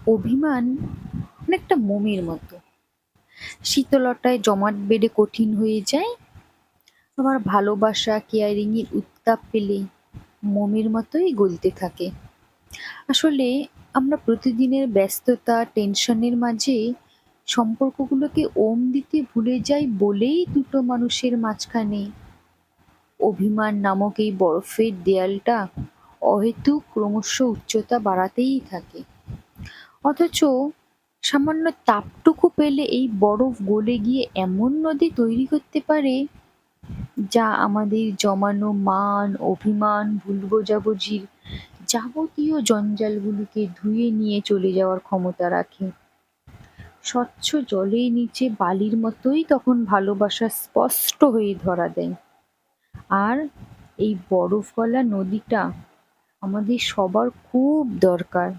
অভিমান অনেকটা মোমের মতো, শীতলতায় জমাট বেঁধে কঠিন হয়ে যায়। আবার ভালোবাসা কেয়ারিং এর উত্তাপ পেলে মোমের মতোই গলতে থাকে। আসলে আমরা প্রতিদিনের ব্যস্ততা টেনশনের মাঝে সম্পর্কগুলোকে দিতে ভুলে যাই বলেই দুটো মানুষের মাঝখানে অভিমান নামক এই বরফের দেয়ালটা অহেতুক ক্রমশ উচ্চতা বাড়াতেই থাকে। অথচ সামান্য তাপটুকু পেলে এই বরফ গলে গিয়ে এমন নদী তৈরি করতে পারে যা আমাদের জমানো মান অভিমান ভুল বোঝাবুঝির যাবতীয় জঞ্জালগুলিকে ধুয়ে নিয়ে চলে যাওয়ার ক্ষমতা রাখে। স্বচ্ছ জলের নিচে বালির মতোই তখন ভালোবাসা স্পষ্ট হয়ে ধরা দেয়। আর এই বরফ গলা নদীটা আমাদের সবার খুব দরকার।